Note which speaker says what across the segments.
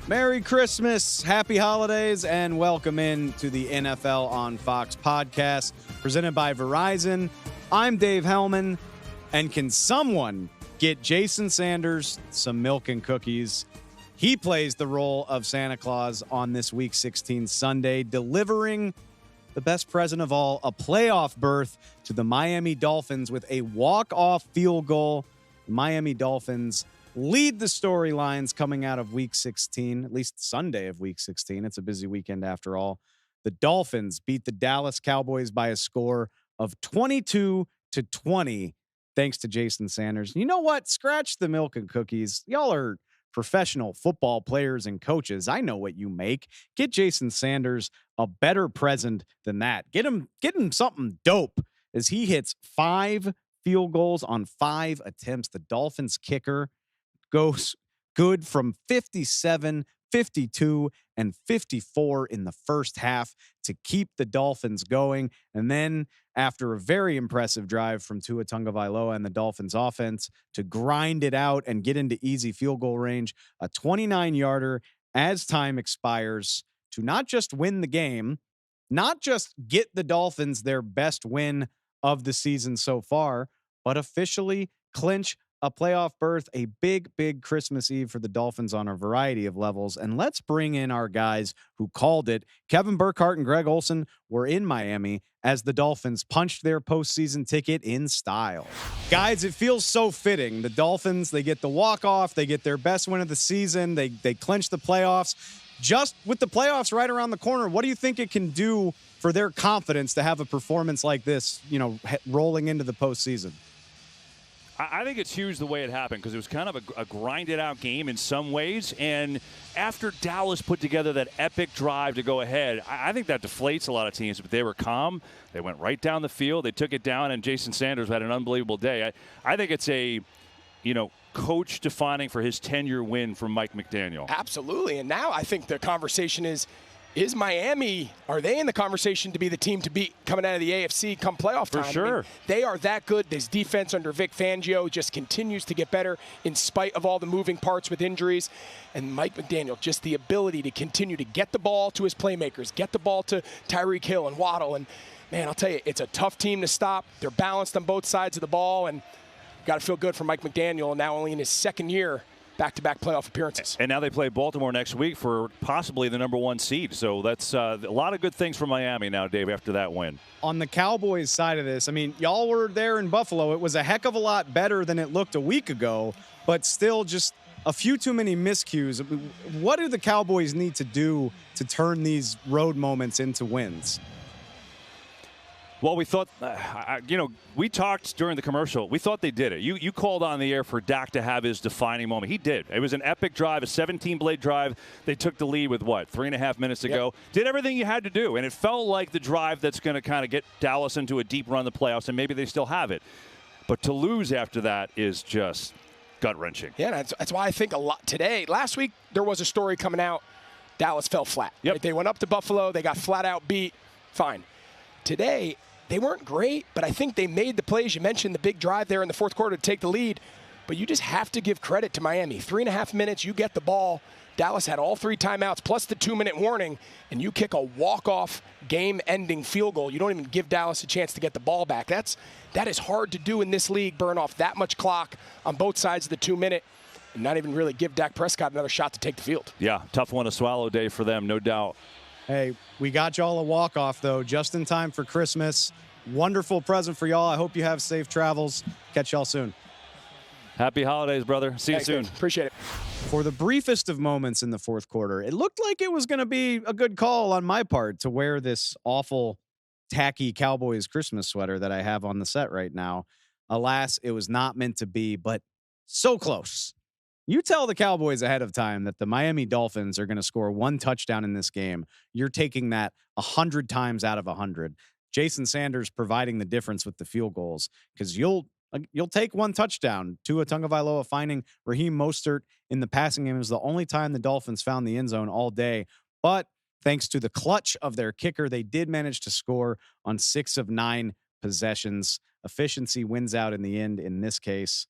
Speaker 1: Merry Christmas, happy holidays, and welcome in to the NFL on Fox podcast presented by Verizon. I'm Dave Helman, and can someone get Jason Sanders some milk and cookies? He plays the role of Santa Claus on this Week 16 Sunday, delivering the best present of all, a playoff berth to the Miami Dolphins with a walk-off field goal. The Miami Dolphins lead the storylines coming out of Week 16, at least Sunday of Week 16. It's a busy weekend after all. The Dolphins beat the Dallas Cowboys by a score of 22-20, thanks to Jason Sanders. You know what? Scratch the milk and cookies. Y'all are professional football players and coaches. I know what you make. Get Jason Sanders a better present than that. Get him something dope as he hits 5 field goals on 5 attempts. The Dolphins kicker goes good from 57, 52, and 54 in the first half to keep the Dolphins going. And then after a very impressive drive from Tua Tagovailoa and the Dolphins offense to grind it out and get into easy field goal range, a 29-yarder as time expires to not just win the game, not just get the Dolphins their best win of the season so far, but officially clinch a playoff berth, a big, big Christmas Eve for the Dolphins on a variety of levels. And let's bring in our guys who called it. Kevin Burkhardt and Greg Olsen were in Miami as the Dolphins punched their postseason ticket in style. Guys, it feels so fitting. The Dolphins, they get the walk-off. They get their best win of the season. They clinch the playoffs. Just with the playoffs right around the corner, what do you think it can do for their confidence to have a performance like this, rolling into the postseason?
Speaker 2: I think it's huge the way it happened because it was kind of a grinded-out game in some ways. And after Dallas put together that epic drive to go ahead, I think that deflates a lot of teams. But they were calm. They went right down the field. They took it down, and Jason Sanders had an unbelievable day. I think it's a, coach defining for his 10-year win from Mike McDaniel.
Speaker 3: Absolutely. And now I think the conversation is Miami, are they in the conversation to be the team to beat coming out of the AFC come playoff time?
Speaker 2: For sure.
Speaker 3: I mean, they are that good. This defense under Vic Fangio just continues to get better in spite of all the moving parts with injuries. And Mike McDaniel, just the ability to continue to get the ball to his playmakers, get the ball to Tyreek Hill and Waddle. And, man, I'll tell you, it's a tough team to stop. They're balanced on both sides of the ball. And got to feel good for Mike McDaniel, now only in his second year, back-to-back playoff appearances.
Speaker 2: And now they play Baltimore next week for possibly the number 1 seed. So that's a lot of good things for Miami now, Dave, after that win.
Speaker 1: On the Cowboys side of this, y'all were there in Buffalo. It was a heck of a lot better than it looked a week ago, but still just a few too many miscues. What do the Cowboys need to do to turn these road moments into wins?
Speaker 2: Well, we thought, we talked during the commercial. We thought they did it. You called on the air for Dak to have his defining moment. He did. It was an epic drive, a 17-blade drive. They took the lead with, 3.5 minutes to go. Did everything you had to do, and it felt like the drive that's going to kind of get Dallas into a deep run in the playoffs, and maybe they still have it. But to lose after that is just gut-wrenching.
Speaker 3: Yeah, that's why I think a lot today. Last week, there was a story coming out. Dallas fell flat.
Speaker 2: Yep.
Speaker 3: Right? They went up to Buffalo. They got flat-out beat. Fine. Today, they weren't great, but I think they made the plays. You mentioned the big drive there in the fourth quarter to take the lead, but you just have to give credit to Miami. 3.5 minutes, you get the ball. Dallas had all 3 timeouts plus the 2-minute warning, and you kick a walk-off game-ending field goal. You don't even give Dallas a chance to get the ball back. That is hard to do in this league, burn off that much clock on both sides of the 2-minute, and not even really give Dak Prescott another shot to take the field.
Speaker 2: Yeah, tough one to swallow day for them, no doubt.
Speaker 1: Hey, we got y'all a walk-off, though, just in time for Christmas. Wonderful present for y'all. I hope you have safe travels. Catch y'all soon.
Speaker 2: Happy holidays, brother. See you soon.
Speaker 3: Man. Appreciate it.
Speaker 1: For the briefest of moments in the fourth quarter, it looked like it was going to be a good call on my part to wear this awful, tacky Cowboys Christmas sweater that I have on the set right now. Alas, it was not meant to be, but so close. You tell the Cowboys ahead of time that the Miami Dolphins are going to score 1 touchdown in this game. You're taking that 100 times out of 100. Jason Sanders providing the difference with the field goals, because you'll take 1 touchdown. Tua Tagovailoa finding Raheem Mostert in the passing game is the only time the Dolphins found the end zone all day. But thanks to the clutch of their kicker, they did manage to score on 6 of 9 possessions. Efficiency wins out in the end in this case.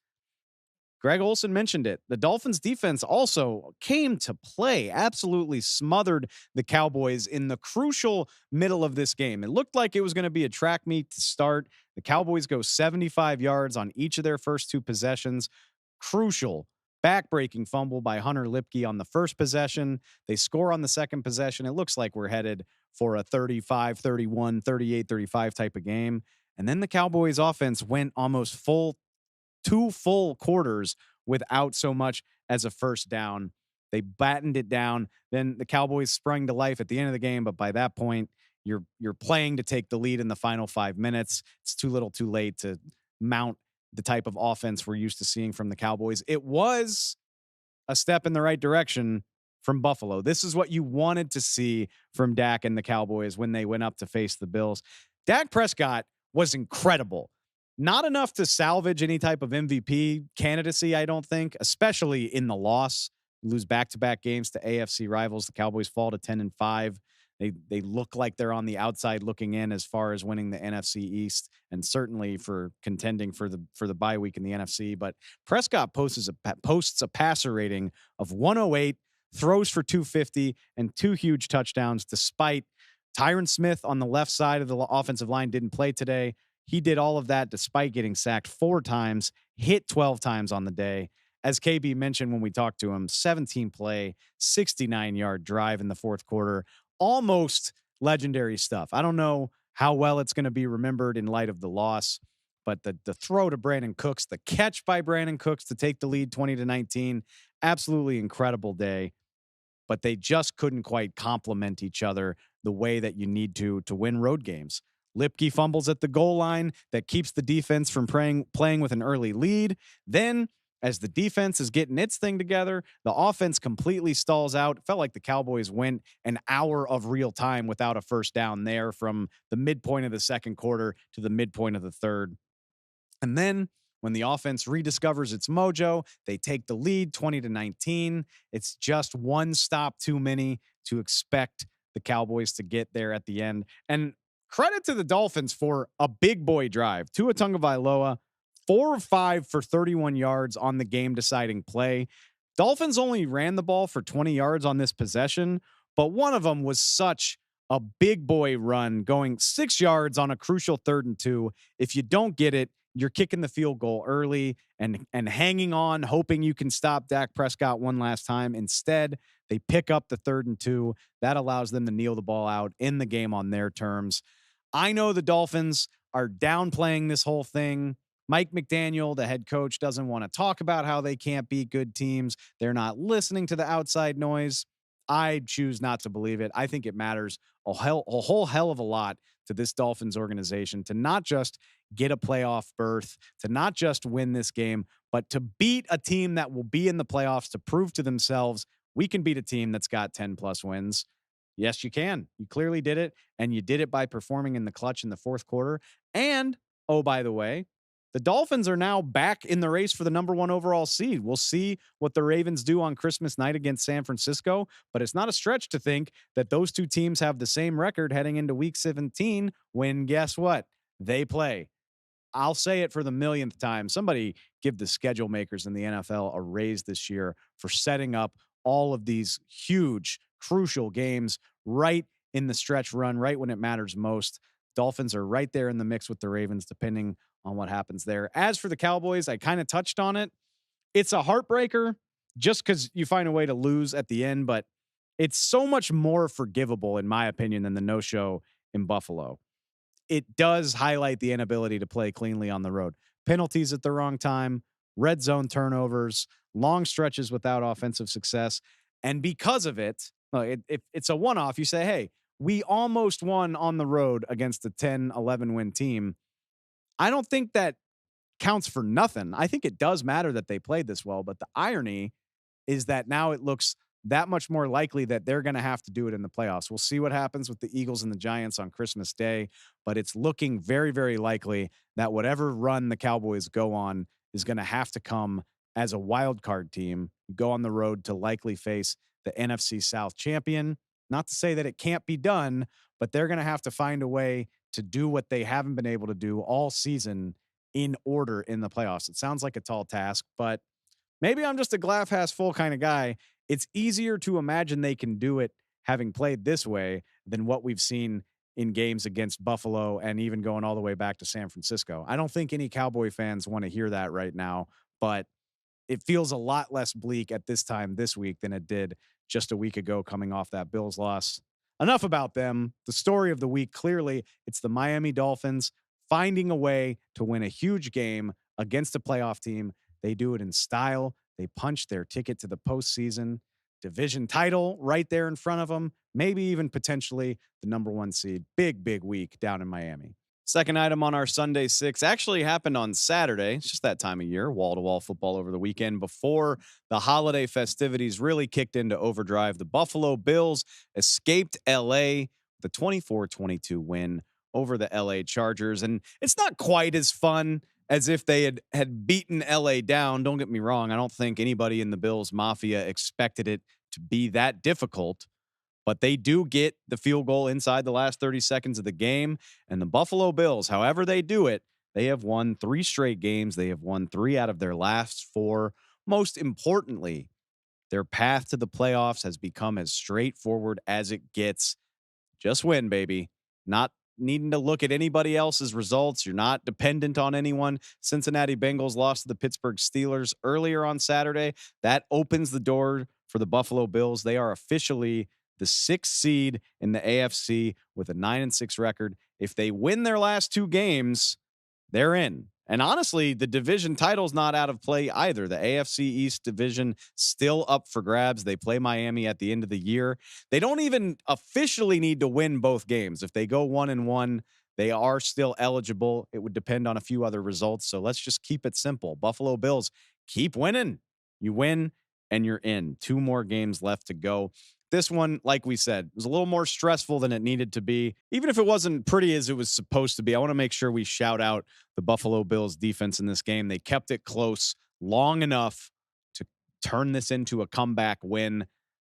Speaker 1: Greg Olsen mentioned it. The Dolphins defense also came to play, absolutely smothered the Cowboys in the crucial middle of this game. It looked like it was going to be a track meet to start. The Cowboys go 75 yards on each of their first two possessions. Crucial back-breaking fumble by Hunter Lipke on the first possession. They score on the second possession. It looks like we're headed for a 35, 31, 38, 35 type of game. And then the Cowboys offense went almost two full quarters without so much as a first down. They battened it down. Then the Cowboys sprung to life at the end of the game, but by that point, you're playing to take the lead in the final 5 minutes. It's too little, too late to mount the type of offense we're used to seeing from the Cowboys. It was a step in the right direction from Buffalo. This is what you wanted to see from Dak and the Cowboys when they went up to face the Bills. Dak Prescott was incredible. Not enough to salvage any type of MVP candidacy, I don't think, especially in the loss. You lose back-to-back games to AFC rivals. The Cowboys fall to 10-5. They look like they're on the outside looking in as far as winning the NFC East and certainly for contending for the bye week in the NFC. But Prescott posts a passer rating of 108, throws for 250, and 2 huge touchdowns despite Tyron Smith on the left side of the offensive line didn't play today. He did all of that despite getting sacked 4 times, hit 12 times on the day. As KB mentioned when we talked to him, 17 play, 69-yard drive in the fourth quarter. Almost legendary stuff. I don't know how well it's going to be remembered in light of the loss, but the throw to Brandon Cooks, the catch by Brandon Cooks to take the lead 20-19, absolutely incredible day. But they just couldn't quite complement each other the way that you need to win road games. Lipke fumbles at the goal line that keeps the defense from playing with an early lead. Then, as the defense is getting its thing together, the offense completely stalls out. It felt like the Cowboys went an hour of real time without a first down there from the midpoint of the second quarter to the midpoint of the third. And then when the offense rediscovers its mojo, they take the lead 20-19. It's just one stop too many to expect the Cowboys to get there at the end. And credit to the Dolphins for a big boy drive. Tua Tagovailoa, 4 of 5 for 31 yards on the game-deciding play. Dolphins only ran the ball for 20 yards on this possession, but one of them was such a big boy run, going 6 yards on a crucial 3rd and 2. If you don't get it, you're kicking the field goal early and hanging on, hoping you can stop Dak Prescott one last time. Instead, they pick up the 3rd and 2. That allows them to kneel the ball out in the game on their terms. I know the Dolphins are downplaying this whole thing. Mike McDaniel, the head coach, doesn't want to talk about how they can't beat good teams. They're not listening to the outside noise. I choose not to believe it. I think it matters a whole hell of a lot to this Dolphins organization to not just get a playoff berth, to not just win this game, but to beat a team that will be in the playoffs, to prove to themselves we can beat a team that's got 10+ wins. Yes, you can. You clearly did it, and you did it by performing in the clutch in the fourth quarter. And, oh, by the way, the Dolphins are now back in the race for the number 1 overall seed. We'll see what the Ravens do on Christmas night against San Francisco, but it's not a stretch to think that those two teams have the same record heading into week 17 when, guess what? They play. I'll say it for the millionth time. Somebody give the schedule makers in the NFL a raise this year for setting up all of these huge, crucial games right in the stretch run, right when it matters most. Dolphins are right there in the mix with the Ravens, depending on what happens there. As for the Cowboys, I kind of touched on it. It's a heartbreaker just because you find a way to lose at the end, but it's so much more forgivable, in my opinion, than the no-show in Buffalo. It does highlight the inability to play cleanly on the road. Penalties at the wrong time, red zone turnovers, long stretches without offensive success. And because of it, if it's a one-off, you say, hey, we almost won on the road against a 10-11 win team. I don't think that counts for nothing. I think it does matter that they played this well, but the irony is that now it looks that much more likely that they're going to have to do it in the playoffs. We'll see what happens with the Eagles and the Giants on Christmas Day, but it's looking very, very likely that whatever run the Cowboys go on is going to have to come as a wild card team, go on the road to likely face the NFC South champion. Not to say that it can't be done, but they're going to have to find a way to do what they haven't been able to do all season in order in the playoffs. It sounds like a tall task, but maybe I'm just a glass half full kind of guy. It's easier to imagine they can do it having played this way than what we've seen in games against Buffalo and even going all the way back to San Francisco. I don't think any Cowboy fans want to hear that right now, but it feels a lot less bleak at this time this week than it did just a week ago coming off that Bills loss. Enough about them. The story of the week, clearly, it's the Miami Dolphins finding a way to win a huge game against a playoff team. They do it in style. They punch their ticket to the postseason. Division title right there in front of them. Maybe even potentially the number 1 seed. Big, big week down in Miami. Second item on our Sunday Six actually happened on Saturday. It's just that time of year, wall-to-wall football over the weekend before the holiday festivities really kicked into overdrive. The Buffalo Bills escaped L.A. with a 24-22 win over the L.A. Chargers. And it's not quite as fun as if they had beaten L.A. down. Don't get me wrong. I don't think anybody in the Bills Mafia expected it to be that difficult. But they do get the field goal inside the last 30 seconds of the game. And the Buffalo Bills, however they do it, they have won 3 straight games. They have won 3 out of their last 4. Most importantly, their path to the playoffs has become as straightforward as it gets. Just win, baby. Not needing to look at anybody else's results. You're not dependent on anyone. Cincinnati Bengals lost to the Pittsburgh Steelers earlier on Saturday. That opens the door for the Buffalo Bills. They are officially the 6th seed in the AFC with a 9-6 record. If they win their last 2 games, they're in. And honestly, the division title's not out of play either. The AFC East division still up for grabs. They play Miami at the end of the year. They don't even officially need to win both games. If they go 1-1, they are still eligible. It would depend on a few other results. So let's just keep it simple. Buffalo Bills, keep winning. You win and you're in. 2 more games left to go. This one, like we said, was a little more stressful than it needed to be. Even if it wasn't pretty as it was supposed to be, I want to make sure we shout out the Buffalo Bills defense in this game. They kept it close long enough to turn this into a comeback win.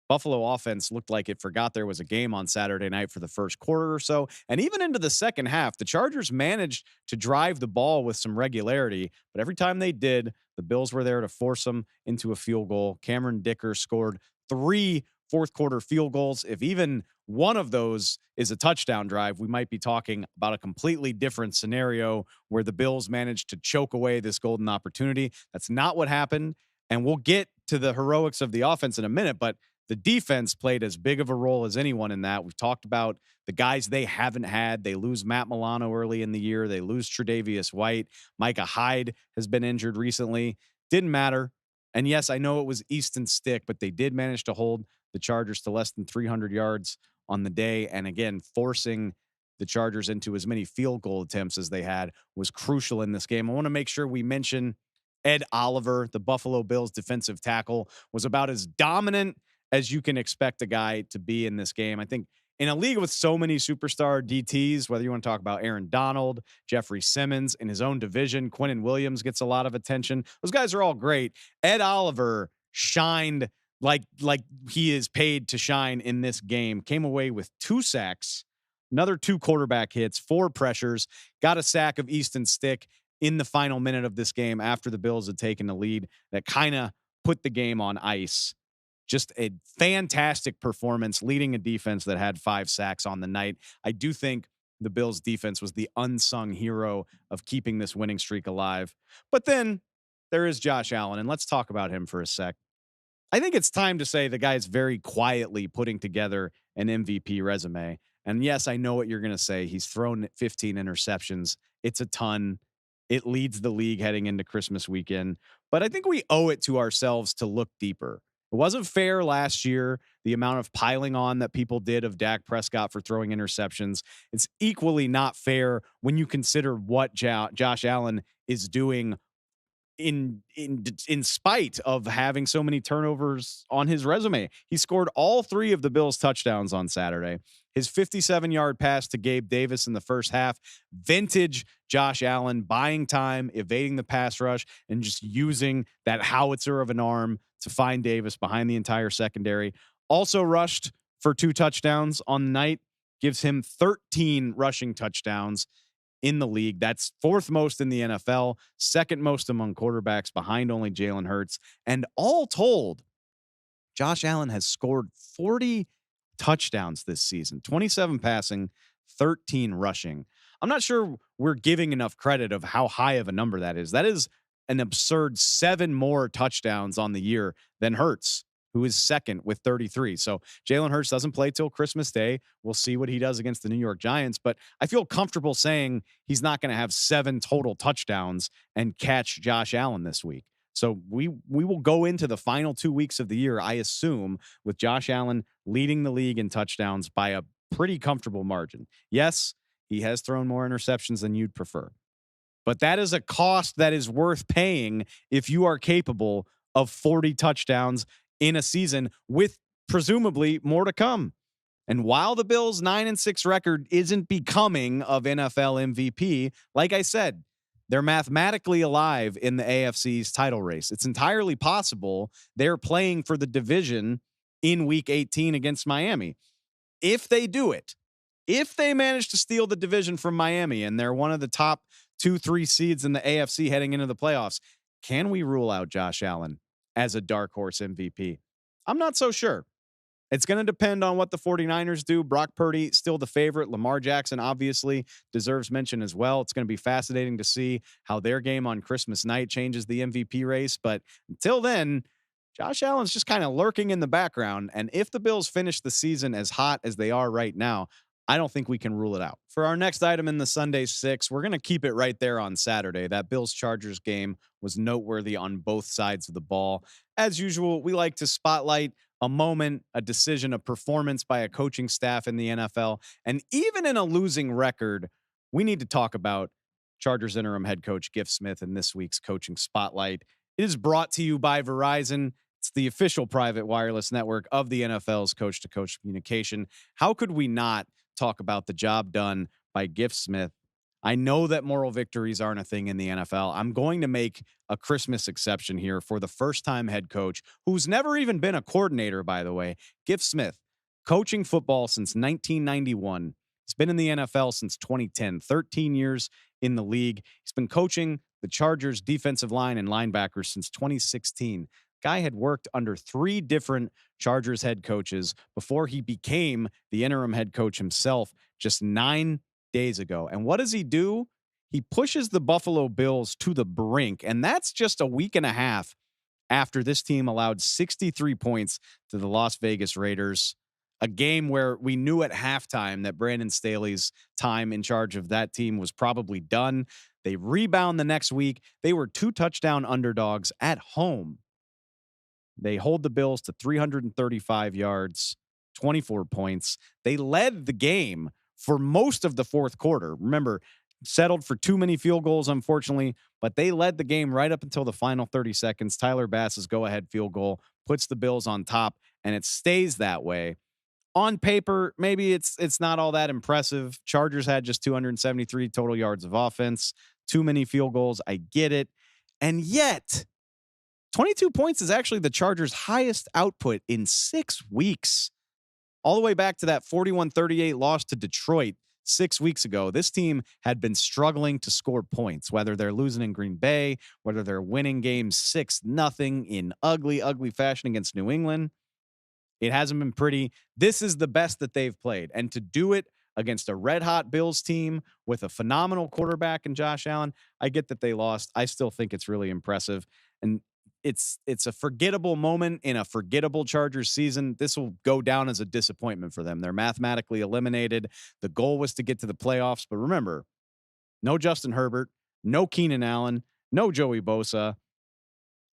Speaker 1: Buffalo offense looked like it forgot there was a game on Saturday night for the first quarter or so. And even into the second half, the Chargers managed to drive the ball with some regularity. But every time they did, the Bills were there to force them into a field goal. Cameron Dicker scored 3 fourth quarter field goals. If even one of those is a touchdown drive, we might be talking about a completely different scenario where the Bills managed to choke away this golden opportunity. That's not what happened. And we'll get to the heroics of the offense in a minute, but the defense played as big of a role as anyone in that. We've talked about the guys they haven't had. They lose Matt Milano early in the year. They lose Tre'Davious White. Micah Hyde has been injured recently. Didn't matter. And yes, I know it was Easton Stick, but they did manage to hold the Chargers to less than 300 yards on the day. And again, forcing the Chargers into as many field goal attempts as they had was crucial in this game. I want to make sure we mention Ed Oliver, the Buffalo Bills defensive tackle, was about as dominant as you can expect a guy to be in this game. I think in a league with so many superstar DTs, whether you want to talk about Aaron Donald, Jeffrey Simmons in his own division, Quinnen Williams gets a lot of attention. Those guys are all great. Ed Oliver shined like he is paid to shine in this game. Came away with 2 sacks, another 2 quarterback hits, 4 pressures, got a sack of Easton Stick in the final minute of this game after the Bills had taken the lead. That kind of put the game on ice. Just a fantastic performance, leading a defense that had 5 sacks on the night. I do think the Bills defense was the unsung hero of keeping this winning streak alive. But then there is Josh Allen, and let's talk about him for a sec. I think it's time to say the guy's very quietly putting together an MVP resume. And yes, I know what you're going to say. He's thrown 15 interceptions. It's a ton. It leads the league heading into Christmas weekend. But I think we owe it to ourselves to look deeper. It wasn't fair last year, the amount of piling on that people did of Dak Prescott for throwing interceptions. It's equally not fair when you consider what Josh Allen is doing in spite of having so many turnovers on his resume. He scored all 3 of the Bills' touchdowns on Saturday. His 57-yard pass to Gabe Davis in the first half, vintage Josh Allen, buying time, evading the pass rush, and just using that howitzer of an arm to find Davis behind the entire secondary. Also rushed for 2 touchdowns on the night, gives him 13 rushing touchdowns. in the league. That's fourth most in the NFL, second most among quarterbacks, behind only Jalen Hurts. And all told, Josh Allen has scored 40 touchdowns this season, 27 passing, 13 rushing. I'm not sure we're giving enough credit of how high of a number that is. That is an absurd 7 more touchdowns on the year than Hurts, who is second with 33. So Jalen Hurts doesn't play till Christmas Day. We'll see what he does against the New York Giants, but I feel comfortable saying he's not going to have 7 total touchdowns and catch Josh Allen this week. So we will go into the final 2 weeks of the year, I assume, with Josh Allen leading the league in touchdowns by a pretty comfortable margin. Yes, he has thrown more interceptions than you'd prefer, but that is a cost that is worth paying if you are capable of 40 touchdowns in a season with presumably more to come. And while the Bills' 9-6 record isn't becoming of NFL MVP, like I said, they're mathematically alive in the AFC's title race. It's entirely possible they're playing for the division in Week 18 against Miami. If they do it, if they manage to steal the division from Miami and they're one of the top 2-3 seeds in the AFC heading into the playoffs, can we rule out Josh Allen as a dark horse MVP? I'm not so sure. It's going to depend on what the 49ers do. Brock Purdy, still the favorite. Lamar Jackson, obviously, deserves mention as well. It's going to be fascinating to see how their game on Christmas night changes the MVP race. But until then, Josh Allen's just kind of lurking in the background. And if the Bills finish the season as hot as they are right now, I don't think we can rule it out. For our next item in the Sunday Six, we're going to keep it right there on Saturday. That Bills-Chargers game was noteworthy on both sides of the ball. As usual, we like to spotlight a moment, a decision, a performance by a coaching staff in the NFL. And even in a losing record, we need to talk about Chargers interim head coach Giff Smith in this week's Coaching Spotlight. It is brought to you by Verizon. It's the official private wireless network of the NFL's coach-to-coach communication. How could we not talk about the job done by Giff Smith? I know that moral victories aren't a thing in the NFL. I'm going to make a Christmas exception here for the first-time head coach, who's never even been a coordinator, by the way. Giff Smith, coaching football since 1991. He's been in the NFL since 2010, 13 years in the league. He's been coaching the Chargers defensive line and linebackers since 2016. Guy had worked under 3 different Chargers head coaches before he became the interim head coach himself just 9 days ago. And what does he do? He pushes the Buffalo Bills to the brink. And that's just a week and a half after this team allowed 63 points to the Las Vegas Raiders, a game where we knew at halftime that Brandon Staley's time in charge of that team was probably done. They rebound the next week. They were 2-touchdown underdogs at home. They hold the Bills to 335 yards, 24 points. They led the game for most of the fourth quarter. Remember, settled for too many field goals, unfortunately, but they led the game right up until the final 30 seconds. Tyler Bass's go-ahead field goal puts the Bills on top, and it stays that way. On paper, maybe it's not all that impressive. Chargers had just 273 total yards of offense, too many field goals. I get it. And yet, 22 points is actually the Chargers' highest output in 6 weeks. All the way back to that 41-38 loss to Detroit 6 weeks ago, this team had been struggling to score points, whether they're losing in Green Bay, whether they're winning games 6-0 in ugly, ugly fashion against New England. It hasn't been pretty. This is the best that they've played. And to do it against a red-hot Bills team with a phenomenal quarterback in Josh Allen, I get that they lost. I still think it's really impressive. And it's a forgettable moment in a forgettable Chargers season. This will go down as a disappointment for them. They're mathematically eliminated. The goal was to get to the playoffs, but remember, no Justin Herbert, no Keenan Allen, no Joey Bosa.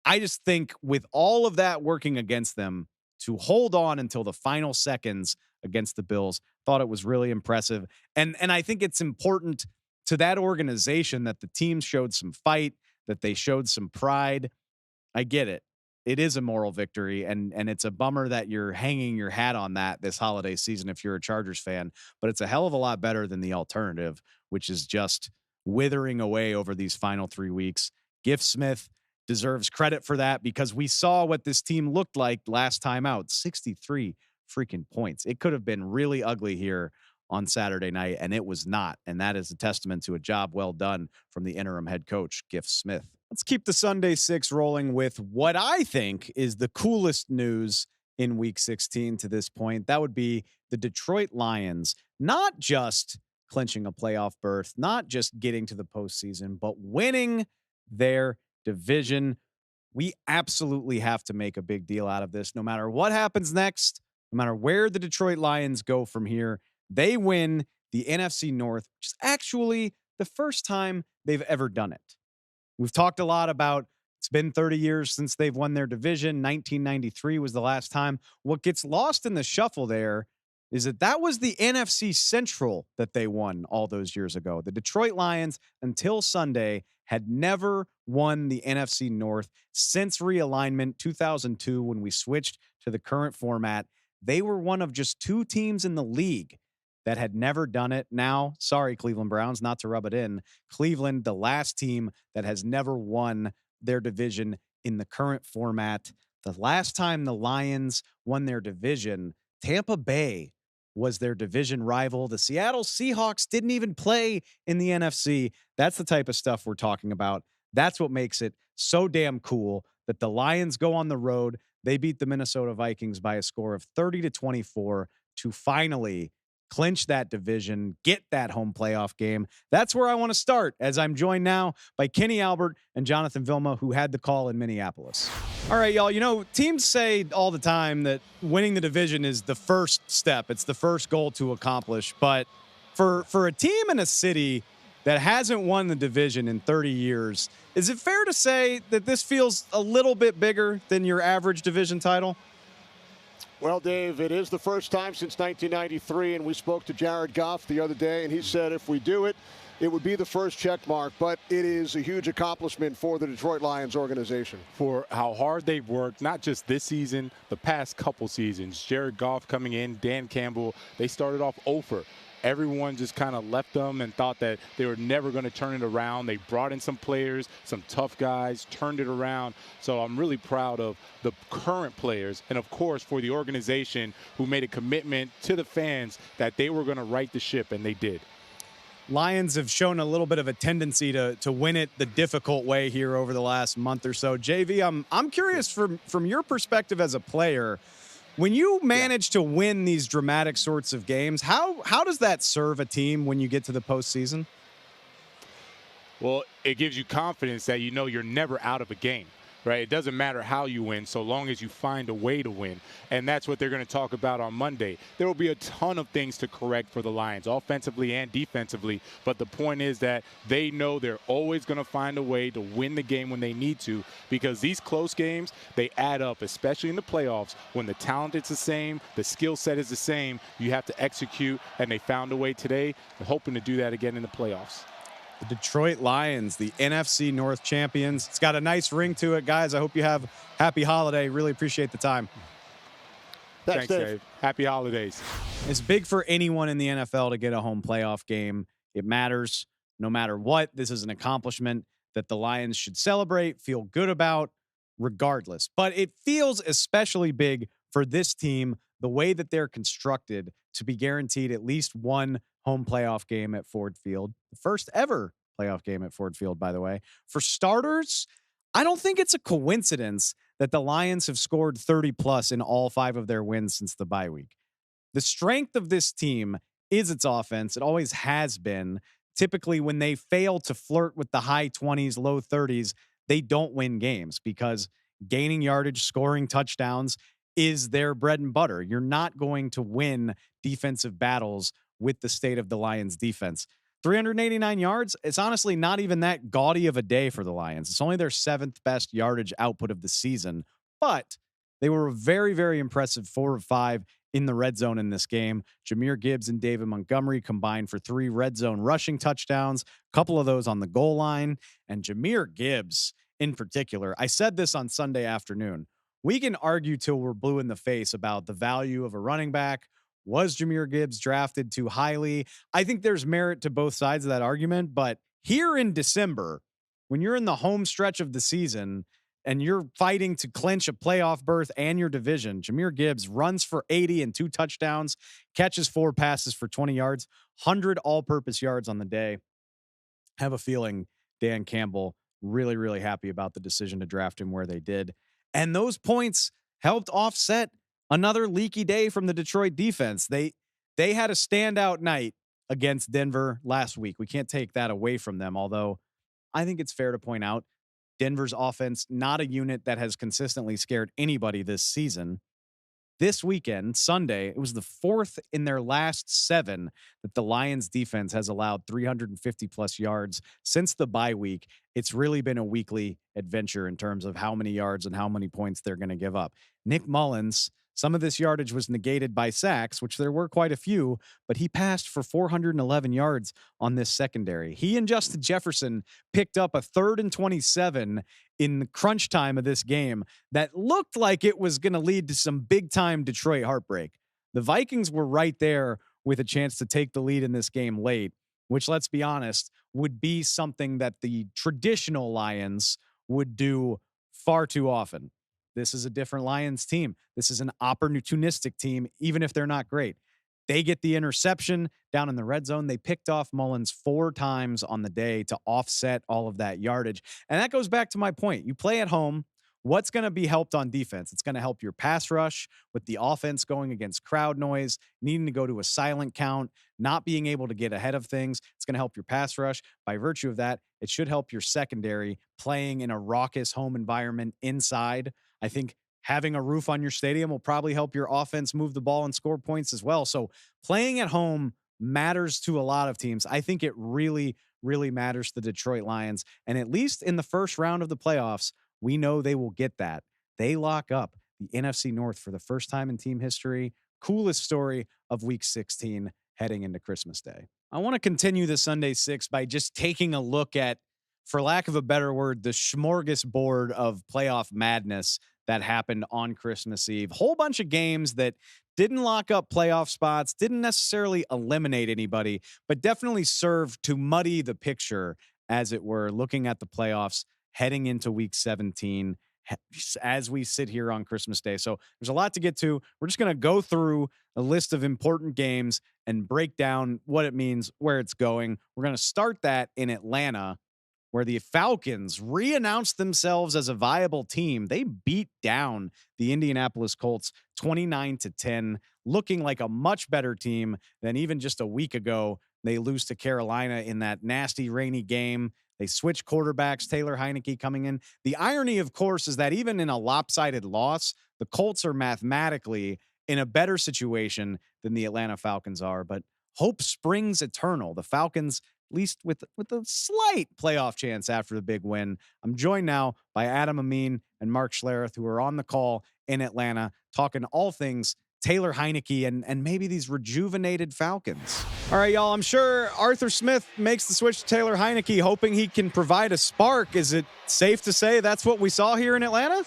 Speaker 1: I just think with all of that working against them, to hold on until the final seconds against the Bills, thought it was really impressive. And I think it's important to that organization that the team showed some fight, that they showed some pride. I get it. It is a moral victory, and it's a bummer that you're hanging your hat on that this holiday season if you're a Chargers fan, but it's a hell of a lot better than the alternative, which is just withering away over these final 3 weeks. Giff Smith deserves credit for that because we saw what this team looked like last time out. 63 freaking points. It could have been really ugly here on Saturday night, and it was not. And that is a testament to a job well done from the interim head coach, Giff Smith. Let's keep the Sunday 6 rolling with what I think is the coolest news in Week 16 to this point. That would be the Detroit Lions, not just clinching a playoff berth, not just getting to the postseason, but winning their division. We absolutely have to make a big deal out of this. No matter what happens next, no matter where the Detroit Lions go from here, they win the NFC North, which is actually the first time they've ever done it. We've talked a lot about it's been 30 years since they've won their division. 1993 was the last time. What gets lost in the shuffle there is that was the NFC Central that they won all those years ago. The Detroit Lions, until Sunday, had never won the NFC North since realignment 2002 when we switched to the current format. They were one of just 2 teams in the league that had never done it. Now, sorry, Cleveland Browns, not to rub it in. Cleveland, the last team that has never won their division in the current format. The last time the Lions won their division, Tampa Bay was their division rival. The Seattle Seahawks didn't even play in the NFC. That's the type of stuff we're talking about. That's what makes it so damn cool that the Lions go on the road. They beat the Minnesota Vikings by a score of 30-24 to finally clinch that division, get that home playoff game. That's where I want to start, as I'm joined now by Kenny Albert and Jonathan Vilma, who had the call in Minneapolis. All right, y'all, teams say all the time that winning the division is the first step. It's the first goal to accomplish. But for a team in a city that hasn't won the division in 30 years, is it fair to say that this feels a little bit bigger than your average division title?
Speaker 4: Well, Dave, it is the first time since 1993, and we spoke to Jared Goff the other day, and he said if we do it, it would be the first check mark, but it is a huge accomplishment for the Detroit Lions organization.
Speaker 5: For how hard they've worked, not just this season, the past couple seasons. Jared Goff coming in, Dan Campbell, they started off 0-for. Everyone just kind of left them and thought that they were never going to turn it around. They brought in some players, some tough guys, turned it around. So I'm really proud of the current players and, of course, for the organization who made a commitment to the fans that they were going to right the ship, and they did.
Speaker 1: Lions have shown a little bit of a tendency to win it the difficult way here over the last month or so. JV, I'm curious from your perspective as a player, when you manage to win these dramatic sorts of games, how does that serve a team when you get to the postseason?
Speaker 5: Well, it gives you confidence that you're never out of a game, right? It doesn't matter how you win so long as you find a way to win. And that's what they're going to talk about on Monday. There will be a ton of things to correct for the Lions, offensively and defensively. But the point is that they know they're always going to find a way to win the game when they need to, because these close games, they add up, especially in the playoffs. When the talent is the same, the skill set is the same, you have to execute. And they found a way today. They're hoping to do that again in the playoffs.
Speaker 1: The Detroit Lions, the NFC North champions. It's got a nice ring to it, guys. I hope you have a happy holiday. Really appreciate the time.
Speaker 5: Thanks, Dave. Happy holidays.
Speaker 1: It's big for anyone in the NFL to get a home playoff game. It matters no matter what. This is an accomplishment that the Lions should celebrate, feel good about, regardless. But it feels especially big for this team, the way that they're constructed, to be guaranteed at least one home playoff game at Ford Field. The first ever playoff game at Ford Field, by the way. For starters, I don't think it's a coincidence that the Lions have scored 30+ in all 5 of their wins since the bye week. The strength of this team is its offense. It always has been. Typically, when they fail to flirt with the high 20s, low 30s, they don't win games because gaining yardage, scoring touchdowns is their bread and butter. You're not going to win defensive battles with the state of the Lions defense. 389 yards, it's honestly not even that gaudy of a day for the Lions. It's only their 7th best yardage output of the season, but they were a very, very impressive 4 of 5 in the red zone in this game. Jahmyr Gibbs and David Montgomery combined for 3 red zone rushing touchdowns, a couple of those on the goal line. And Jahmyr Gibbs in particular, I said this on Sunday afternoon, we can argue till we're blue in the face about the value of a running back. Was Jahmyr Gibbs drafted too highly? I think there's merit to both sides of that argument, but here in December, when you're in the home stretch of the season and you're fighting to clinch a playoff berth and your division, Jahmyr Gibbs runs for 80 and 2 touchdowns, catches 4 passes for 20 yards, 100 all-purpose yards on the day. Have a feeling Dan Campbell really, really happy about the decision to draft him where they did. And those points helped offset another leaky day from the Detroit defense. They had a standout night against Denver last week. We can't take that away from them, although I think it's fair to point out Denver's offense, not a unit that has consistently scared anybody this season. This weekend, Sunday, it was the 4th in their last 7 that the Lions defense has allowed 350-plus yards since the bye week. It's really been a weekly adventure in terms of how many yards and how many points they're going to give up. Nick Mullins, some of this yardage was negated by sacks, which there were quite a few, but he passed for 411 yards on this secondary. He and Justin Jefferson picked up a 3rd and 27 in the crunch time of this game that looked like it was going to lead to some big-time Detroit heartbreak. The Vikings were right there with a chance to take the lead in this game late, which, let's be honest, would be something that the traditional Lions would do far too often. This is a different Lions team. This is an opportunistic team, even if they're not great. They get the interception down in the red zone. They picked off Mullins 4 times on the day to offset all of that yardage. And that goes back to my point. You play at home. What's going to be helped on defense? It's going to help your pass rush with the offense going against crowd noise, needing to go to a silent count, not being able to get ahead of things. It's going to help your pass rush. By virtue of that, it should help your secondary playing in a raucous home environment inside. I think having a roof on your stadium will probably help your offense move the ball and score points as well. So playing at home matters to a lot of teams. I think it really, really matters to the Detroit Lions. And at least in the first round of the playoffs, we know they will get that. They lock up the NFC North for the first time in team history. Coolest story of Week 16 heading into Christmas Day. I want to continue the Sunday 6 by just taking a look at, for lack of a better word, the smorgasbord of playoff madness that happened on Christmas Eve. Whole bunch of games that didn't lock up playoff spots, didn't necessarily eliminate anybody, but definitely served to muddy the picture, as it were, looking at the playoffs heading into Week 17 as we sit here on Christmas Day. So there's a lot to get to. We're just going to go through a list of important games and break down what it means, where it's going. We're going to start that in Atlanta, where the Falcons re-announced themselves as a viable team. They beat down the Indianapolis Colts 29-10, looking like a much better team than even just a week ago. They lose to Carolina in that nasty, rainy game. They switch quarterbacks, Taylor Heineke coming in. The irony, of course, is that even in a lopsided loss, the Colts are mathematically in a better situation than the Atlanta Falcons are. But hope springs eternal. The Falcons, at least with a slight playoff chance after the big win. I'm joined now by Adam Amin and Mark Schlereth, who are on the call in Atlanta, talking all things Taylor Heineke and maybe these rejuvenated Falcons. All right, y'all, I'm sure Arthur Smith makes the switch to Taylor Heineke, hoping he can provide a spark. Is it safe to say that's what we saw here in Atlanta?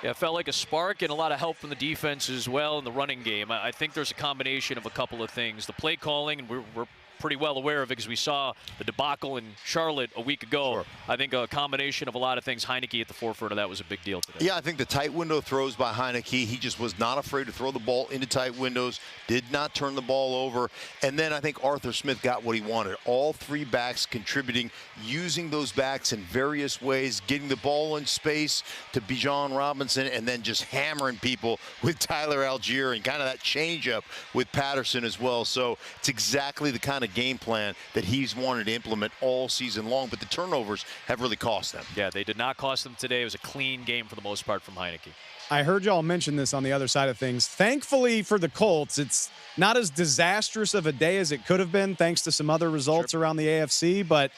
Speaker 6: Yeah, it felt like a spark and a lot of help from the defense as well in the running game. I think there's a combination of a couple of things. The play calling, and we're pretty well aware of it because we saw the debacle in Charlotte a week ago.
Speaker 7: Sure.
Speaker 6: I think a combination of a lot of things. Heineke at the forefront of that was a big deal today.
Speaker 7: Yeah, I think the tight window throws by Heineke. He just was not afraid to throw the ball into tight windows, did not turn the ball over. And then I think Arthur Smith got what he wanted. All 3 backs contributing, using those backs in various ways, getting the ball in space to Bijan Robinson, and then just hammering people with Tyler Algier and kind of that changeup with Patterson as well. So it's exactly the kind of game plan that he's wanted to implement all season long, but the turnovers have really cost them.
Speaker 6: Yeah, they did not cost them today. It was a clean game for the most part from Heineke.
Speaker 1: I heard y'all mention this on the other side of things. Thankfully for the Colts, it's not as disastrous of a day as it could have been thanks to some other results around the AFC. But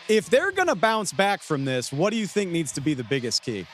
Speaker 1: if they're going to bounce back from this, what do you think needs to be the biggest key?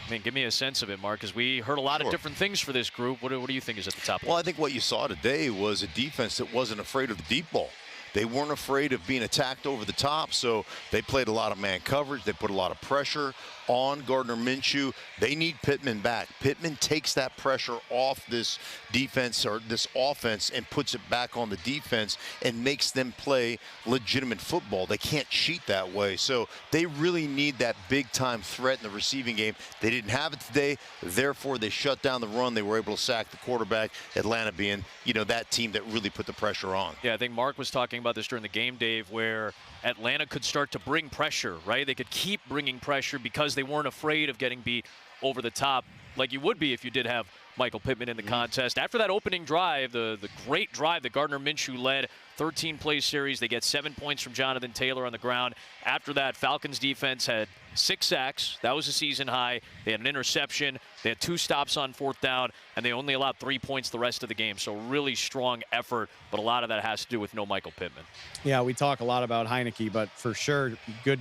Speaker 6: I mean, give me a sense of it, Mark, because we heard a lot of different things for this group. What do you think is at the top?
Speaker 7: Well, I think what you saw today was a defense that wasn't afraid of the deep ball. They weren't afraid of being attacked over the top, so they played a lot of man coverage. They put a lot of pressure on Gardner Minshew. They need Pittman back. Pittman takes that pressure off this defense or this offense and puts it back on the defense and makes them play legitimate football. They can't cheat that way. So they really need that big-time threat in the receiving game. They didn't have it today. Therefore, they shut down the run. They were able to sack the quarterback. Atlanta being, that team that really put the pressure on.
Speaker 6: Yeah, I think Mark was talking about this during the game, Dave, where Atlanta could start to bring pressure, right? They could keep bringing pressure because they weren't afraid of getting beat over the top like you would be if you did have Michael Pittman in the contest. After that opening drive, the great drive that Gardner Minshew led, 13-play series, they get 7 points from Jonathan Taylor on the ground. After that, Falcons defense had 6 sacks. That was a season high. They had an interception. They had 2 stops on 4th down, and they only allowed 3 points the rest of the game. So really strong effort, but a lot of that has to do with no Michael Pittman.
Speaker 1: Yeah, we talk a lot about Heineke, but for sure, good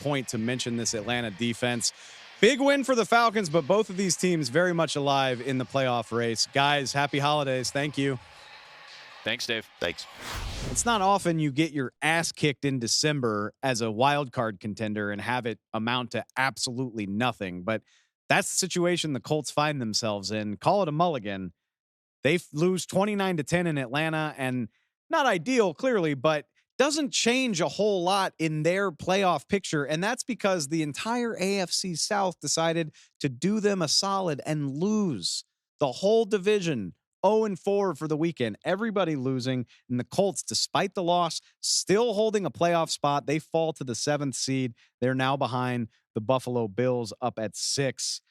Speaker 1: point to mention this Atlanta defense. Big win for the Falcons, but both of these teams very much alive in the playoff race. Guys, happy holidays. Thank you.
Speaker 6: Thanks, Dave.
Speaker 7: Thanks.
Speaker 1: It's not often you get your ass kicked in December as a wild card contender and have it amount to absolutely nothing, but that's the situation the Colts find themselves in. Call it a mulligan. They lose 29-10 in Atlanta, and not ideal, clearly, but doesn't change a whole lot in their playoff picture, and that's because the entire AFC South decided to do them a solid and lose the whole division. 0-4 for the weekend. Everybody losing, and the Colts, despite the loss, still holding a playoff spot. They fall to the 7th seed. They're now behind the Buffalo Bills up at 6.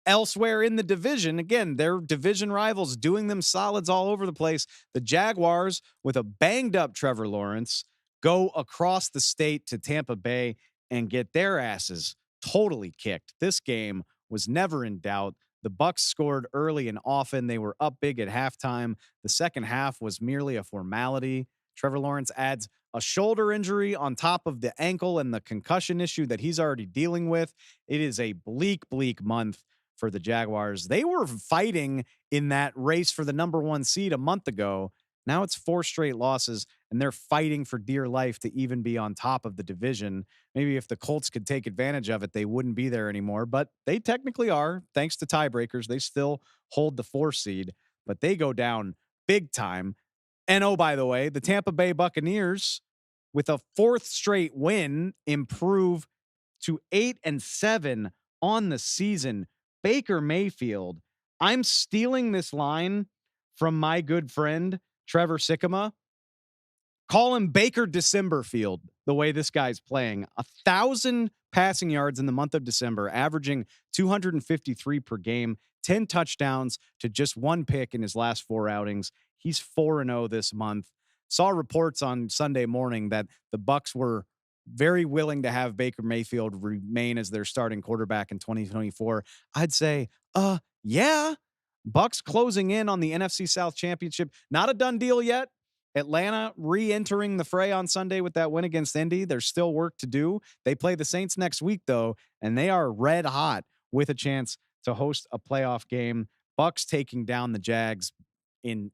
Speaker 1: Elsewhere in the division, again, their division rivals doing them solids all over the place. The Jaguars, with a banged-up Trevor Lawrence, go across the state to Tampa Bay and get their asses totally kicked. This game was never in doubt. The Bucs scored early and often. They were up big at halftime. The second half was merely a formality. Trevor Lawrence adds a shoulder injury on top of the ankle and the concussion issue that he's already dealing with. It is a bleak month for the Jaguars. They were fighting in that race for the number 1 seed a month ago. Now it's 4 straight losses, and they're fighting for dear life to even be on top of the division. Maybe if the Colts could take advantage of it, they wouldn't be there anymore, but they technically are. Thanks to tiebreakers, they still hold the 4 seed, but they go down big time. And oh, by the way, the Tampa Bay Buccaneers, with a 4th straight win, improve to 8-7 on the season. Baker Mayfield, I'm stealing this line from my good friend Trevor Sikkema. Call him Baker Decemberfield, the way this guy's playing. 1,000 passing yards in the month of December, averaging 253 per game, 10 touchdowns to just 1 pick in his last 4 outings. He's 4-0 this month. Saw reports on Sunday morning that the Bucs were very willing to have Baker Mayfield remain as their starting quarterback in 2024. I'd say, yeah. Bucs closing in on the NFC South Championship. Not a done deal yet. Atlanta re-entering the fray on Sunday with that win against Indy. There's still work to do. They play the Saints next week, though, and they are red hot with a chance to host a playoff game. Bucs taking down the Jags in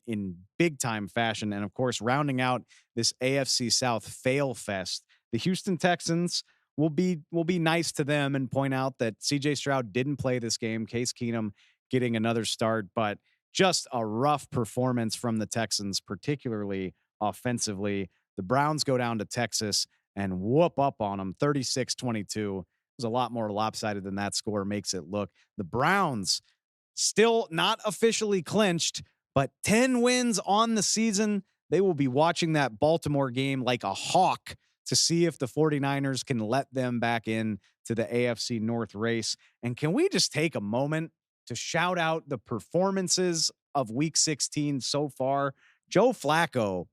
Speaker 1: big-time fashion. And, of course, rounding out this AFC South fail fest, the Houston Texans will be nice to them and point out that C.J. Stroud didn't play this game. Case Keenum getting another start, but just a rough performance from the Texans, particularly offensively. The Browns go down to Texas and whoop up on them 36-22. It was a lot more lopsided than that score makes it look. The Browns still not officially clinched, but 10 wins on the season. They will be watching that Baltimore game like a hawk to see if the 49ers can let them back in to the AFC North race. And can we just take a moment to shout out the performances of Week 16 so far? Joe Flacco,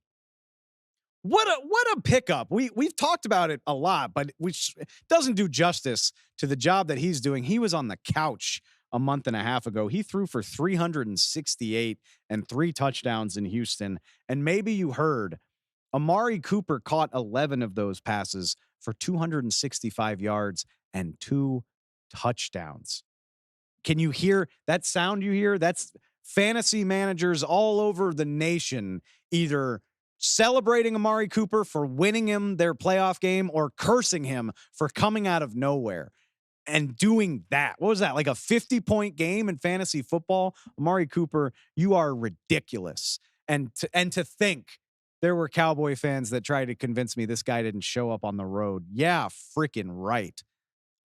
Speaker 1: what a pickup. We've talked about it a lot, but which doesn't do justice to the job that he's doing. He was on the couch a month and a half ago. He threw for 368 and 3 touchdowns in Houston. And maybe you heard Amari Cooper caught 11 of those passes for 265 yards and 2 touchdowns. Can you hear that sound you hear? That's fantasy managers all over the nation either celebrating Amari Cooper for winning him their playoff game or cursing him for coming out of nowhere and doing that. What was that? Like a 50-point game in fantasy football? Amari Cooper, you are ridiculous. And to think there were Cowboy fans that tried to convince me this guy didn't show up on the road. Yeah, freaking right.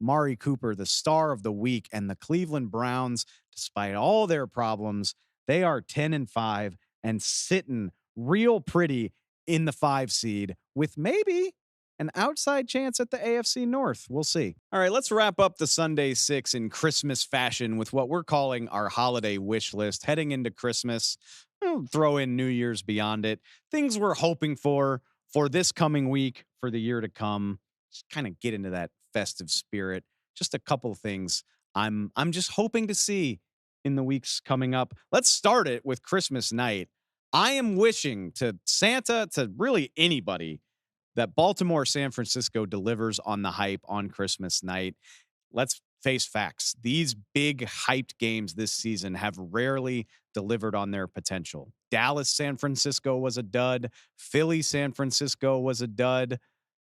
Speaker 1: Amari Cooper, the star of the week, and the Cleveland Browns, despite all their problems, they are 10-5 and sitting real pretty in the 5 seed with maybe an outside chance at the AFC North. We'll see. All right, let's wrap up the Sunday 6 in Christmas fashion with what we're calling our holiday wish list heading into Christmas. We'll throw in New Year's beyond it. Things we're hoping for this coming week, for the year to come. Just kind of get into that festive spirit. Just a couple of things I'm just hoping to see in the weeks coming up. Let's start it with Christmas night. I am wishing to Santa, to really anybody, that Baltimore San Francisco delivers on the hype on Christmas night. Let's face facts. These big hyped games this season have rarely delivered on their potential. Dallas San Francisco was a dud. Philly San Francisco was a dud.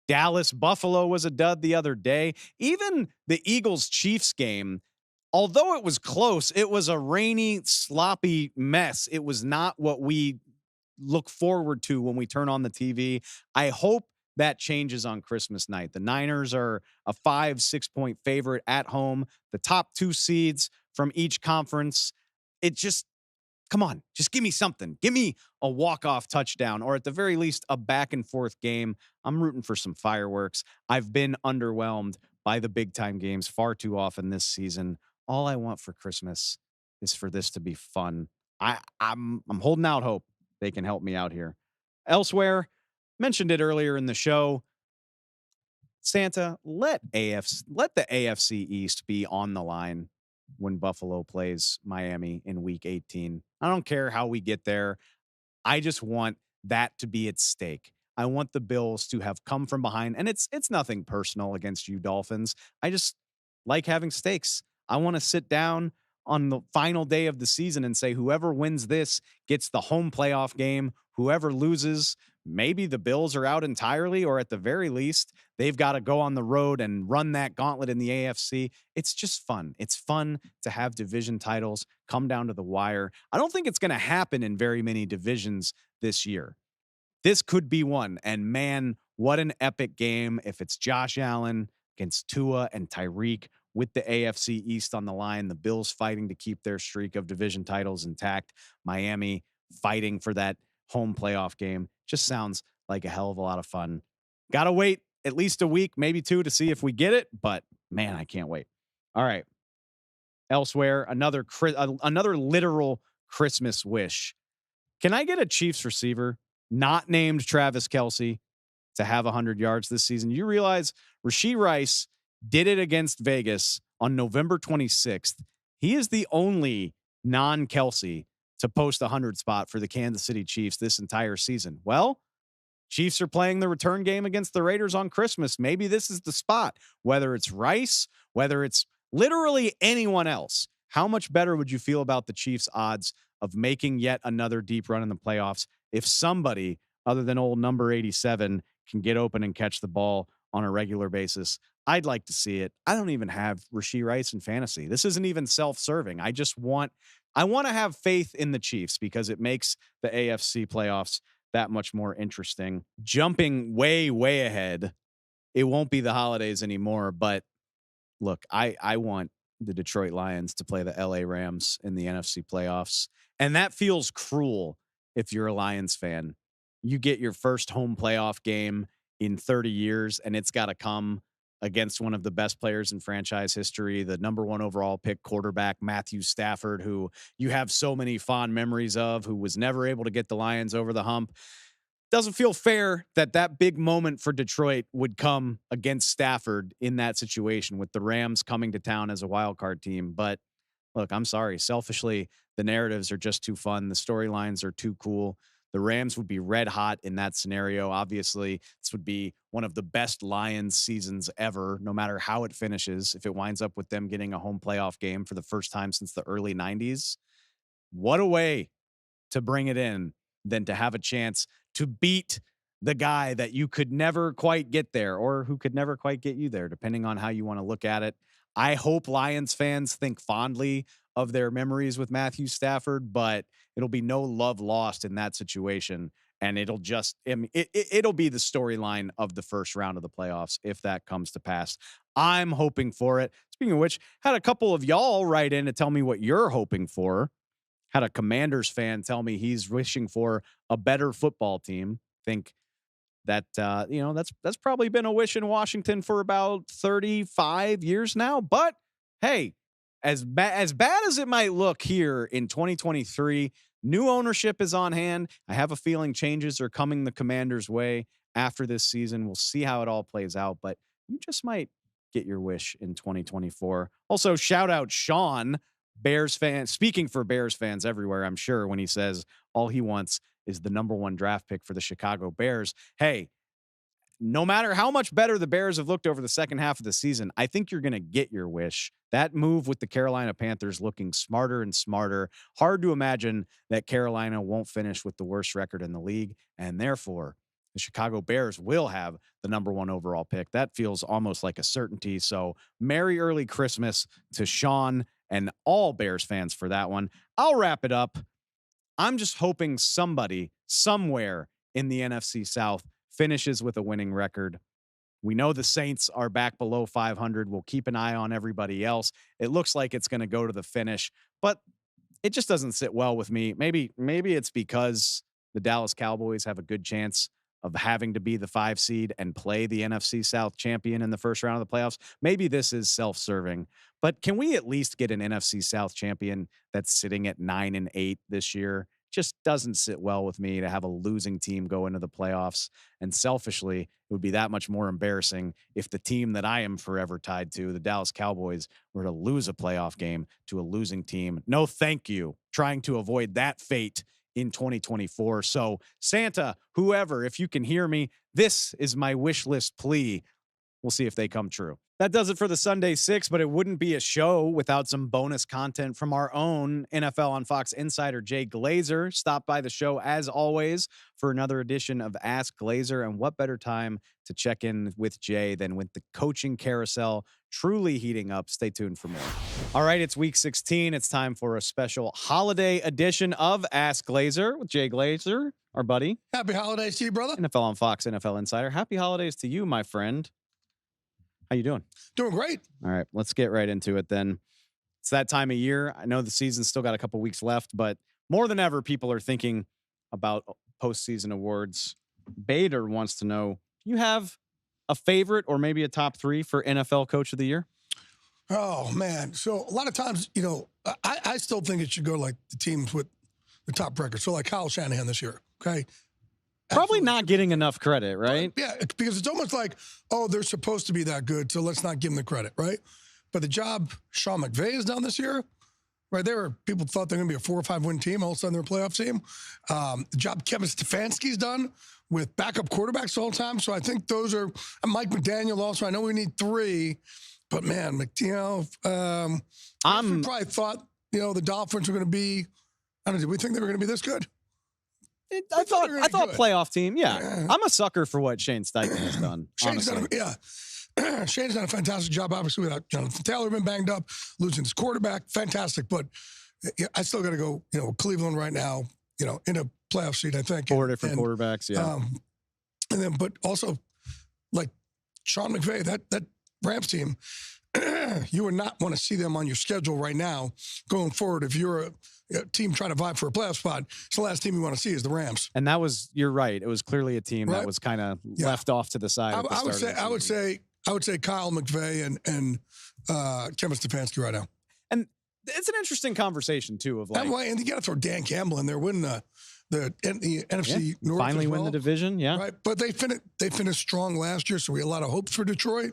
Speaker 1: Dallas Buffalo was a dud the other day. Even the Eagles Chiefs game, although it was close, it was a rainy, sloppy mess. It was not what we look forward to when we turn on the TV. I hope that changes on Christmas night. The Niners are a 5-6 point favorite at home. The top 2 seeds from each conference. It just, come on, just give me something. Give me a walk-off touchdown, or at the very least, a back-and-forth game. I'm rooting for some fireworks. I've been underwhelmed by the big-time games far too often this season. All I want for Christmas is for this to be fun. I'm holding out hope they can help me out here. Elsewhere, mentioned it earlier in the show, Santa, let the AFC East be on the line when Buffalo plays Miami in week 18. I don't care how we get there. I just want that to be at stake. I want the Bills to have come from behind, and it's nothing personal against you Dolphins. I just like having stakes. I want to sit down on the final day of the season and say, whoever wins this gets the home playoff game. Whoever loses, maybe the Bills are out entirely, or at the very least, they've got to go on the road and run that gauntlet in the AFC. It's just fun. It's fun to have division titles come down to the wire. I don't think it's going to happen in very many divisions this year. This could be one. And man, what an epic game if it's Josh Allen against Tua and Tyreek with the AFC East on the line, the Bills fighting to keep their streak of division titles intact, Miami fighting for that home playoff game. Just sounds like a hell of a lot of fun. Got to wait at least a week, maybe 2, to see if we get it, but man, I can't wait. All right. Elsewhere, another literal Christmas wish. Can I get a Chiefs receiver not named Travis Kelce to have 100 yards this season? You realize Rashee Rice did it against Vegas on November 26th. He is the only non-Kelce to post a 100 spot for the Kansas City Chiefs this entire season. Well, Chiefs are playing the return game against the Raiders on Christmas. Maybe this is the spot, whether it's Rice, whether it's literally anyone else. How much better would you feel about the Chiefs' odds of making yet another deep run in the playoffs if somebody other than old number 87 can get open and catch the ball on a regular basis? I'd like to see it. I don't even have Rashee Rice in fantasy. This isn't even self-serving. I want to have faith in the Chiefs because it makes the AFC playoffs that much more interesting. Jumping way, way ahead, it won't be the holidays anymore, but look, I want the Detroit Lions to play the LA Rams in the NFC playoffs, and that feels cruel if you're a Lions fan. You get your first home playoff game in 30 years, and it's got to come against one of the best players in franchise history, the number 1 overall pick quarterback, Matthew Stafford, who you have so many fond memories of, who was never able to get the Lions over the hump. Doesn't feel fair that big moment for Detroit would come against Stafford in that situation with the Rams coming to town as a wild card team. But look, I'm sorry. Selfishly, the narratives are just too fun. The storylines are too cool. The Rams would be red hot in that scenario. Obviously, this would be one of the best Lions seasons ever, no matter how it finishes. If it winds up with them getting a home playoff game for the first time since the early 90s, what a way to bring it in than to have a chance to beat the guy that you could never quite get there, or who could never quite get you there, depending on how you want to look at it. I hope Lions fans think fondly of their memories with Matthew Stafford, but it'll be no love lost in that situation. And it'll just, I mean, it'll be the storyline of the first round of the playoffs if that comes to pass. I'm hoping for it. Speaking of which, had a couple of y'all write in to tell me what you're hoping for. Had a Commanders fan tell me he's wishing for a better football team. Think that, that's probably been a wish in Washington for about 35 years now. But hey, as bad as it might look here in 2023, new ownership is on hand. I have a feeling changes are coming the Commanders' way after this season. We'll see how it all plays out, but you just might get your wish in 2024. Also, shout out Sean, Bears fan, speaking for Bears fans everywhere, I'm sure, when he says all he wants is the #1 draft pick for the Chicago Bears. Hey, no matter how much better the Bears have looked over the second half of the season, I think you're going to get your wish. That move with the Carolina Panthers looking smarter and smarter. Hard to imagine that Carolina won't finish with the worst record in the league, and therefore the Chicago Bears will have the #1 overall pick. That feels almost like a certainty. So merry early Christmas to Sean and all Bears fans for that one. I'll wrap it up. I'm just hoping somebody somewhere in the NFC South finishes with a winning record. We know the Saints are back below 500. We'll keep an eye on everybody else. It looks like it's going to go to the finish, but it just doesn't sit well with me. Maybe it's because the Dallas Cowboys have a good chance of having to be the 5 seed and play the NFC South champion in the first round of the playoffs. Maybe this is self-serving, but can we at least get an NFC South champion that's sitting at 9-8 this year? Just doesn't sit well with me to have a losing team go into the playoffs. And selfishly, it would be that much more embarrassing if the team that I am forever tied to, the Dallas Cowboys, were to lose a playoff game to a losing team. No, thank you. Trying to avoid that fate in 2024. So Santa, whoever, if you can hear me, this is my wish list plea. We'll see if they come true. That does it for the Sunday Six, but it wouldn't be a show without some bonus content from our own NFL on Fox insider, Jay Glazer. Stop by the show, as always, for another edition of Ask Glazer. And what better time to check in with Jay than with the coaching carousel truly heating up? Stay tuned for more. All right, it's week 16. It's time for a special holiday edition of Ask Glazer with Jay Glazer, our buddy.
Speaker 8: Happy holidays to you, brother.
Speaker 1: NFL on Fox, NFL insider. Happy holidays to you, my friend. How you doing?
Speaker 8: Doing great.
Speaker 1: All right, let's get right into it then. It's that time of year. I know the season's still got a couple weeks left, but more than ever, people are thinking about postseason awards. Bader wants to know, do you have a favorite or maybe a top 3 for NFL Coach of the Year?
Speaker 8: Oh, man. So a lot of times, I still think it should go like the teams with the top record. So like Kyle Shanahan this year, okay?
Speaker 1: Probably not getting enough credit, right?
Speaker 8: Yeah, because it's almost like, oh, they're supposed to be that good, so let's not give them the credit, right? But the job Sean McVay has done this year, right there, people thought they're going to be a 4 or 5 win team. All of a sudden, they're a playoff team. The job Kevin Stefanski's done with backup quarterbacks all the time. So I think those are Mike McDaniel also. I know we need 3, but man, we probably thought, the Dolphins were going to be, I don't know, did we think they were going to be this good?
Speaker 1: I thought playoff team. Yeah. I'm a sucker for what Shane Steichen has done.
Speaker 8: Shane's done a fantastic job, obviously, without Jonathan Taylor been banged up, losing his quarterback. Fantastic. But I still got to go, Cleveland right now, in a playoff seat, I think.
Speaker 1: 4 different quarterbacks, yeah.
Speaker 8: But also, like Sean McVay, that Rams team, you would not want to see them on your schedule right now going forward. If you're a team trying to vie for a playoff spot, it's the last team you want to see is the Rams.
Speaker 1: And you're right. It was clearly a team that was kind of left off to the side.
Speaker 8: I would say Kyle McVay and Kevin Stefanski right now.
Speaker 1: And it's an interesting conversation too.
Speaker 8: And you got to throw Dan Campbell in there, winning the NFC North.
Speaker 1: Finally win the division, yeah.
Speaker 8: Right, but they finished strong last year, so we had a lot of hopes for Detroit.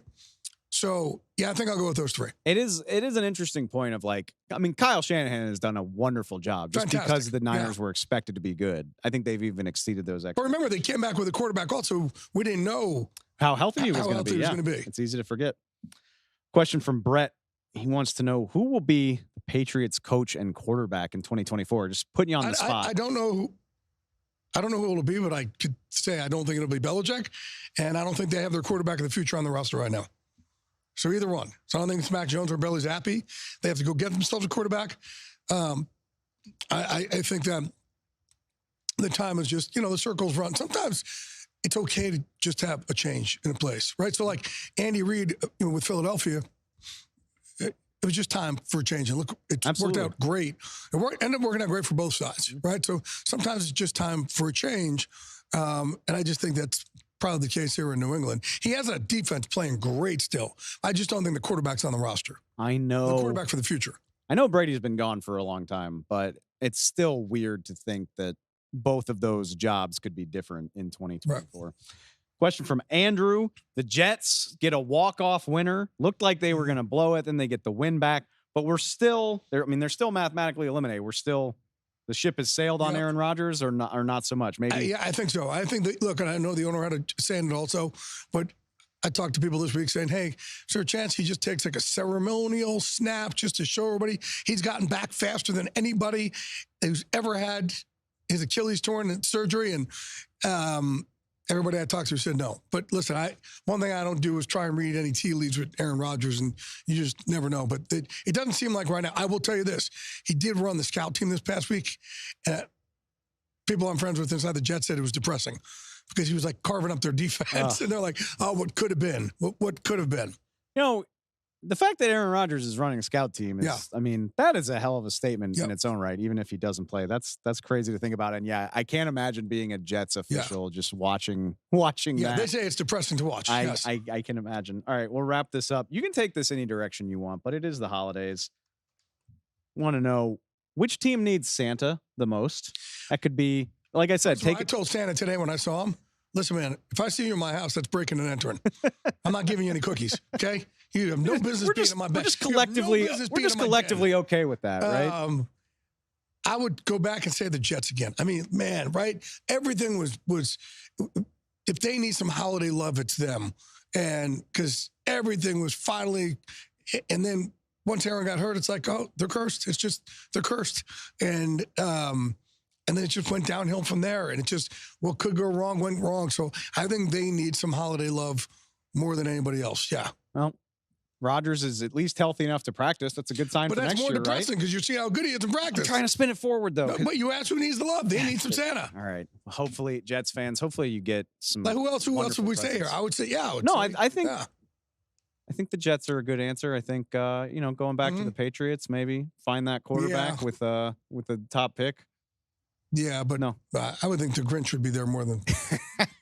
Speaker 8: So, I think I'll go with those 3.
Speaker 1: It is an interesting point of Kyle Shanahan has done a wonderful job just because the Niners were expected to be good. I think they've even exceeded those expectations.
Speaker 8: But remember, they came back with a quarterback also. We didn't know
Speaker 1: how healthy he was going to be. It's easy to forget. Question from Brett. He wants to know who will be the Patriots coach and quarterback in 2024. Just putting you on the spot.
Speaker 8: I don't know I don't know who it'll be, but I could say I don't think it'll be Belichick, and I don't think they have their quarterback of the future on the roster right now. So either one. So I don't think it's Mac Jones or Bailey Zappi. They have to go get themselves a quarterback. I think that the time is just, the circles run. Sometimes it's okay to just have a change in a place, right? So like Andy Reid with Philadelphia, it was just time for a change. And look, it worked out great. It ended up working out great for both sides, right? So sometimes it's just time for a change. And I just think that's probably the case here in New England. He has a defense playing great still. I just don't think the quarterback's on the roster.
Speaker 1: I know.
Speaker 8: The quarterback for the future.
Speaker 1: I know Brady's been gone for a long time, but it's still weird to think that both of those jobs could be different in 2024. Right. Question from Andrew. The Jets get a walk-off winner. Looked like they were going to blow it, then they get the win back. But we're still there. I mean, they're still mathematically eliminated. We're still, the ship has sailed on Aaron Rodgers, or not so much. Maybe.
Speaker 8: Yeah, I think so. I think that, look, and I know the owner had a say in it also, but I talked to people this week saying, hey, is there a chance he just takes like a ceremonial snap just to show everybody he's gotten back faster than anybody who's ever had his Achilles torn in surgery? And everybody I talked to said no. But listen, one thing I don't do is try and read any tea leaves with Aaron Rodgers, and you just never know. But it doesn't seem like right now. I will tell you this. He did run the scout team this past week. People I'm friends with inside the Jets said it was depressing because he was like carving up their defense. And they're like, oh, what could have been? What could have been?
Speaker 1: The fact that Aaron Rodgers is running a scout team is, I mean, that is a hell of a statement in its own right, even if he doesn't play. That's crazy to think about. And I can't imagine being a Jets official just watching that.
Speaker 8: Yeah, they say it's depressing to watch.
Speaker 1: I can imagine. All right, we'll wrap this up. You can take this any direction you want, but it is the holidays. Want to know which team needs Santa the most? That could be, like I said,
Speaker 8: I told Santa today when I saw him, listen, man, if I see you in my house, that's breaking and entering. I'm not giving you any cookies, okay? You have no business being in my bed.
Speaker 1: We're just collectively okay with that, right?
Speaker 8: I would go back and say the Jets again. I mean, man, right? Everything was if they need some holiday love, it's them. And because everything was finally, and then once Aaron got hurt, it's like, oh, they're cursed. It's just, they're cursed. And then it just went downhill from there. And it just, what could go wrong went wrong. So I think they need some holiday love more than anybody else. Yeah.
Speaker 1: Well, Rodgers is at least healthy enough to practice. That's a good sign for next year, right?
Speaker 8: But that's more depressing because you see how good he is in practice.
Speaker 1: I'm trying to spin it forward, though.
Speaker 8: No, but you ask who needs the love. They need some Santa.
Speaker 1: All right. Well, hopefully, Jets fans, you get some.
Speaker 8: Like who else would we say here? I would say,
Speaker 1: I think the Jets are a good answer. I think, going back to the Patriots, maybe find that quarterback with the top pick.
Speaker 8: Yeah, but no, I would think the Grinch would be there more than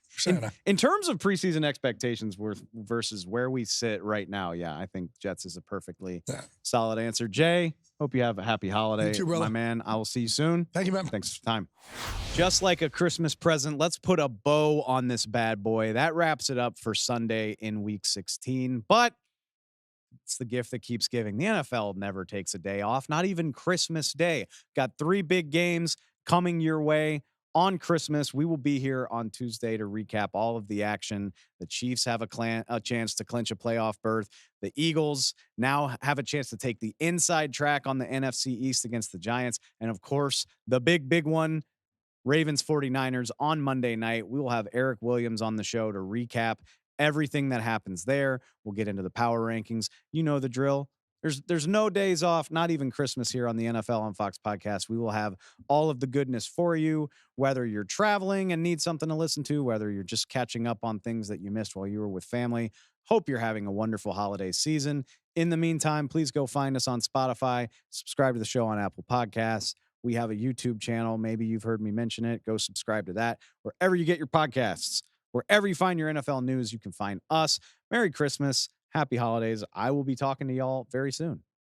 Speaker 8: Santa.
Speaker 1: In terms of preseason expectations versus where we sit right now, I think Jets is a perfectly solid answer. Jay, hope you have a happy holiday, my man. I will see you soon.
Speaker 8: Thank you, man.
Speaker 1: Thanks for the time. Just like a Christmas present, let's put a bow on this bad boy. That wraps it up for Sunday in Week 16, but it's the gift that keeps giving. The NFL never takes a day off, not even Christmas Day. Got 3 big games coming your way on Christmas. We will be here on Tuesday to recap all of the action. The Chiefs have a chance to clinch a playoff berth. The Eagles now have a chance to take the inside track on the NFC East against the Giants. And of course, the big one, Ravens 49ers on Monday night. We will have Eric Williams on the show to recap everything that happens there. We'll get into the power rankings. You know the drill. There's no days off, not even Christmas here on the NFL on Fox podcast. We will have all of the goodness for you, whether you're traveling and need something to listen to, whether you're just catching up on things that you missed while you were with family. Hope you're having a wonderful holiday season. In the meantime, please go find us on Spotify, subscribe to the show on Apple Podcasts. We have a YouTube channel. Maybe you've heard me mention it. Go subscribe to that. Wherever you get your podcasts, wherever you find your NFL news, you can find us. Merry Christmas. Happy holidays. I will be talking to y'all very soon.